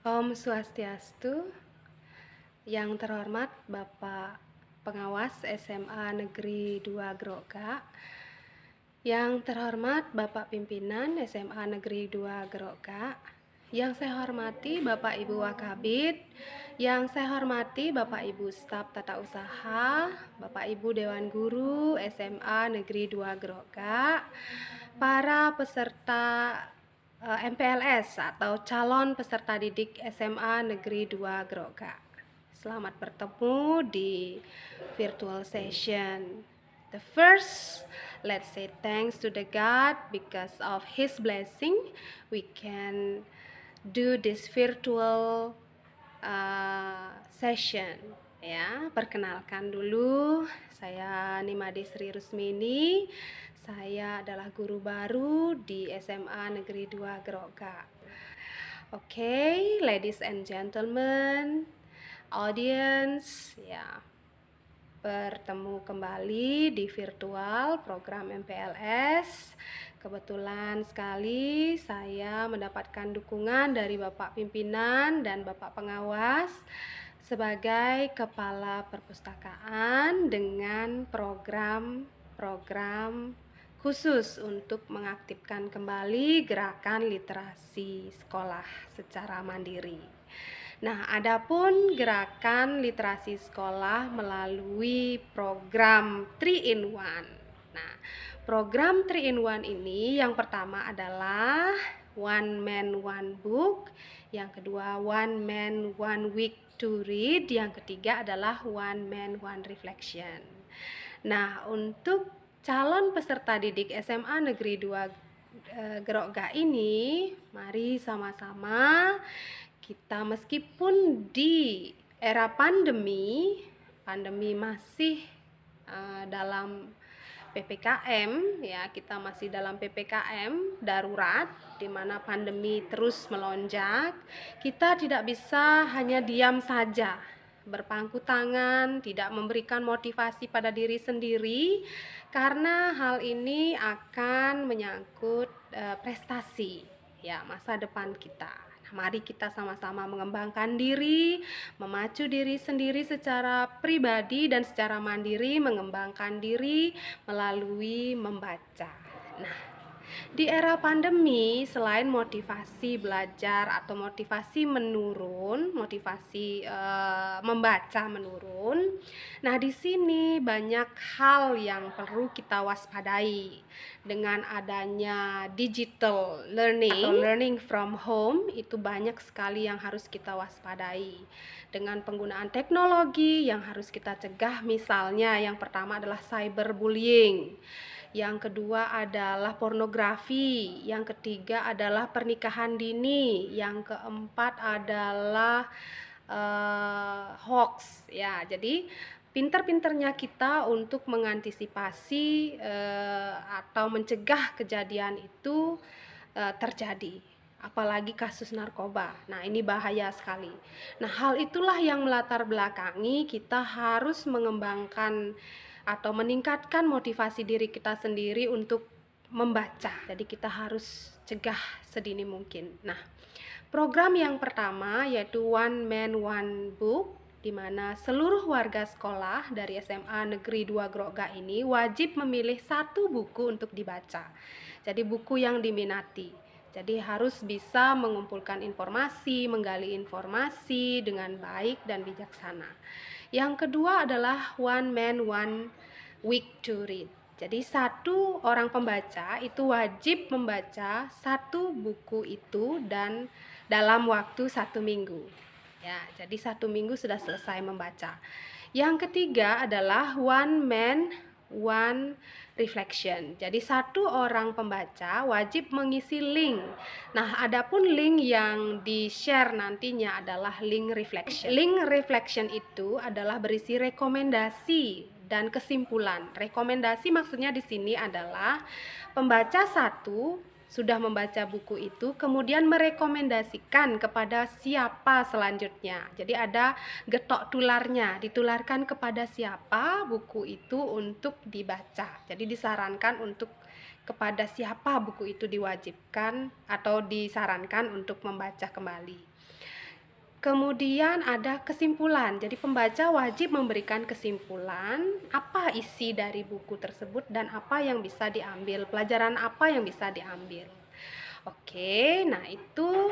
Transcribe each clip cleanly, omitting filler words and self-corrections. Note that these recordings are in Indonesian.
Om Swastiastu, yang terhormat Bapak Pengawas SMA Negeri 2 Groga, yang terhormat Bapak Pimpinan SMA Negeri 2 Groga, yang saya hormati Bapak Ibu Wakabid, yang saya hormati Bapak Ibu Staf Tata Usaha, Bapak Ibu Dewan Guru SMA Negeri 2 Groga, para peserta MPLS atau calon peserta didik SMA Negeri 2 Groga. Selamat bertemu di virtual session. The first, let's say thanks to the God, because of His blessing we can do this virtual session. Ya, perkenalkan dulu, saya Nimade Sri Rusmini. Saya adalah guru baru di SMA Negeri 2 Groga. Oke, ladies and gentlemen, audience, ya, bertemu kembali di virtual program MPLS. Kebetulan sekali saya mendapatkan dukungan dari Bapak Pimpinan dan Bapak Pengawas sebagai Kepala Perpustakaan dengan program khusus untuk mengaktifkan kembali gerakan literasi sekolah secara mandiri. Nah, adapun gerakan literasi sekolah melalui program 3-in-1. Nah, program 3-in-1 ini yang pertama adalah One Man One Book, yang kedua One Man One Week to Read, yang ketiga adalah One Man One Reflection. Nah, untuk calon peserta didik SMA Negeri 2 Groga ini, mari sama-sama kita, meskipun di era pandemi masih dalam PPKM, ya, kita masih dalam PPKM darurat di mana pandemi terus melonjak. Kita tidak bisa hanya diam saja, berpangku tangan, tidak memberikan motivasi pada diri sendiri, karena hal ini akan menyangkut prestasi, ya, masa depan kita. Mari kita sama-sama mengembangkan diri, memacu diri sendiri secara pribadi dan secara mandiri, mengembangkan diri melalui membaca. Nah, di era pandemi, selain motivasi belajar atau motivasi menurun, motivasi membaca menurun, nah di sini banyak hal yang perlu kita waspadai. Dengan adanya digital learning atau learning from home, itu banyak sekali yang harus kita waspadai. Dengan penggunaan teknologi yang harus kita cegah, misalnya yang pertama adalah cyberbullying, yang kedua adalah pornografi, yang ketiga adalah pernikahan dini, yang keempat adalah hoax, ya. Jadi pintar-pintarnya kita untuk mengantisipasi atau mencegah kejadian itu terjadi, apalagi kasus narkoba. Nah, ini bahaya sekali. Nah, hal itulah yang melatar belakangi kita harus mengembangkan atau meningkatkan motivasi diri kita sendiri untuk membaca. Jadi kita harus cegah sedini mungkin. Nah, program yang pertama yaitu One Man One Book, di mana seluruh warga sekolah dari SMA Negeri 2 Groga ini wajib memilih satu buku untuk dibaca. Jadi buku yang diminati. Jadi harus bisa mengumpulkan informasi, menggali informasi dengan baik dan bijaksana. Yang kedua adalah One Man One Week to Read. Jadi satu orang pembaca itu wajib membaca satu buku itu dan dalam waktu 1 minggu. Ya, jadi 1 minggu sudah selesai membaca. Yang ketiga adalah One Man One Reflection. Jadi satu orang pembaca wajib mengisi link. Nah, adapun link yang di-share nantinya adalah link reflection. Link reflection itu adalah berisi rekomendasi dan kesimpulan. Rekomendasi maksudnya di sini adalah pembaca satu sudah membaca buku itu, kemudian merekomendasikan kepada siapa selanjutnya. Jadi ada getok tularnya, ditularkan kepada siapa buku itu untuk dibaca. Jadi disarankan untuk kepada siapa buku itu diwajibkan atau disarankan untuk membaca kembali. Kemudian ada kesimpulan. Jadi pembaca wajib memberikan kesimpulan apa isi dari buku tersebut dan apa yang bisa diambil, pelajaran apa yang bisa diambil. Oke, nah itu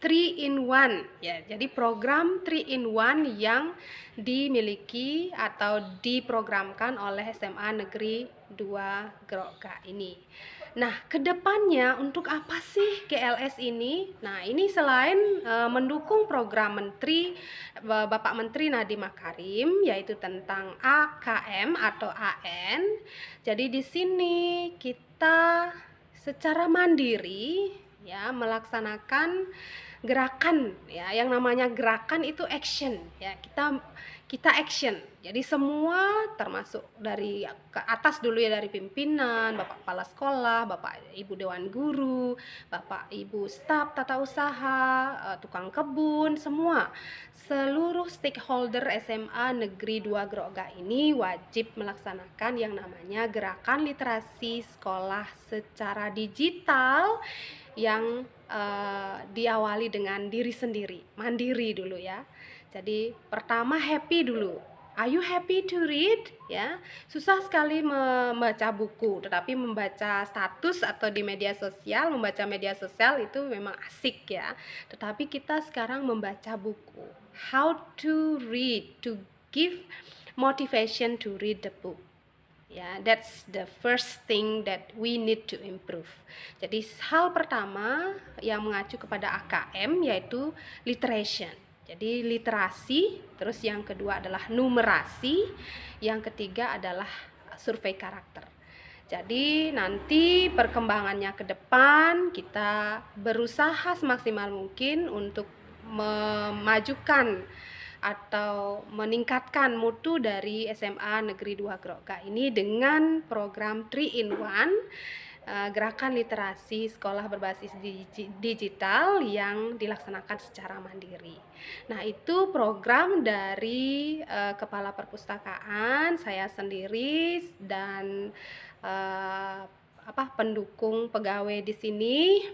3 in 1 ya. Jadi program 3 in 1 yang dimiliki atau diprogramkan oleh SMA Negeri 2 Groga ini. Nah, kedepannya untuk apa sih GLS ini? Nah, ini selain mendukung program Menteri Bapak Menteri Nadiem Makarim, yaitu tentang AKM atau AN. Jadi di sini kita secara mandiri ya melaksanakan gerakan ya, yang namanya gerakan itu action ya, kita action. Jadi semua termasuk dari ke atas dulu ya, dari pimpinan, Bapak Kepala Sekolah, Bapak Ibu Dewan Guru, Bapak Ibu staf tata usaha, tukang kebun, semua seluruh stakeholder SMA Negeri 2 Groga ini wajib melaksanakan yang namanya gerakan literasi sekolah secara digital yang diawali dengan diri sendiri, mandiri dulu ya. Jadi pertama happy dulu. Are you happy to read? Ya, susah sekali membaca buku, tetapi membaca status atau di media sosial, membaca media sosial itu memang asik ya. Tetapi kita sekarang membaca buku. How to read, to give motivation to read the book. Ya, that's the first thing that we need to improve. Jadi hal pertama yang mengacu kepada AKM yaitu literation. Jadi literasi, terus yang kedua adalah numerasi, yang ketiga adalah survei karakter. Jadi nanti perkembangannya ke depan kita berusaha semaksimal mungkin untuk memajukan atau meningkatkan mutu dari SMA Negeri 2 Groga ini dengan program 3 in 1 gerakan literasi sekolah berbasis digital yang dilaksanakan secara mandiri. Nah, itu program dari Kepala Perpustakaan, saya sendiri dan pendukung pegawai di sini.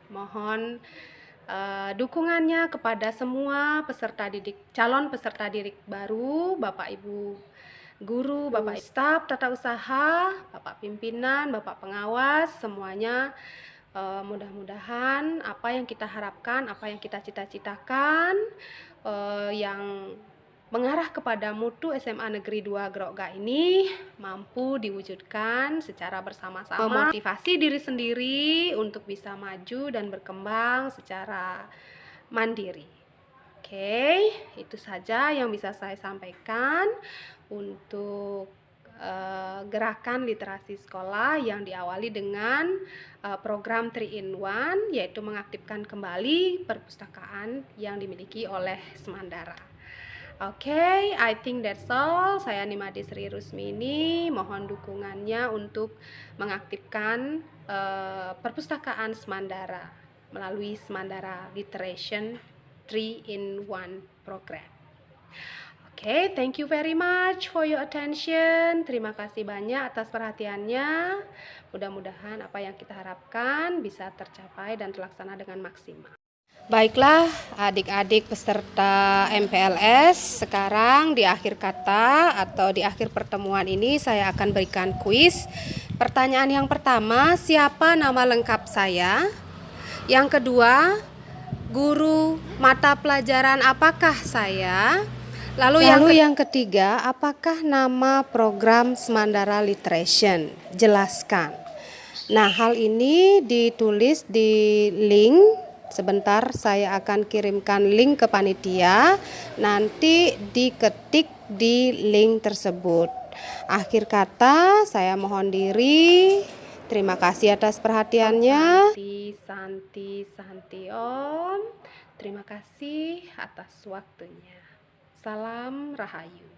Mohon dukungannya kepada semua peserta didik, calon peserta didik baru, Bapak Ibu guru, Bapak staf tata usaha, Bapak pimpinan, Bapak pengawas, semuanya mudah-mudahan apa yang kita harapkan, apa yang kita cita-citakan, yang mengarah kepada mutu SMA Negeri 2 Groga ini mampu diwujudkan secara bersama-sama, memotivasi diri sendiri untuk bisa maju dan berkembang secara mandiri. Oke, itu saja yang bisa saya sampaikan untuk gerakan literasi sekolah yang diawali dengan program 3 in 1, yaitu mengaktifkan kembali perpustakaan yang dimiliki oleh Semandara. Oke, I think that's all. Saya Nimade Sri Rusmini, mohon dukungannya untuk mengaktifkan perpustakaan Semandara melalui Semandara Literation 3 in 1 program. Oke, thank you very much for your attention. Terima kasih banyak atas perhatiannya. Mudah-mudahan apa yang kita harapkan bisa tercapai dan terlaksana dengan maksimal. Baiklah adik-adik peserta MPLS, sekarang di akhir kata atau di akhir pertemuan ini saya akan berikan kuis. Pertanyaan yang pertama, siapa nama lengkap saya? Yang kedua, guru mata pelajaran apakah saya? Lalu yang ketiga, apakah nama program Semandara Literation? Jelaskan. Nah, hal ini ditulis di link. Sebentar saya akan kirimkan link ke panitia. Nanti diketik di link tersebut. Akhir kata, saya mohon diri. Terima kasih atas perhatiannya. Santi Om. Terima kasih atas waktunya. Salam Rahayu.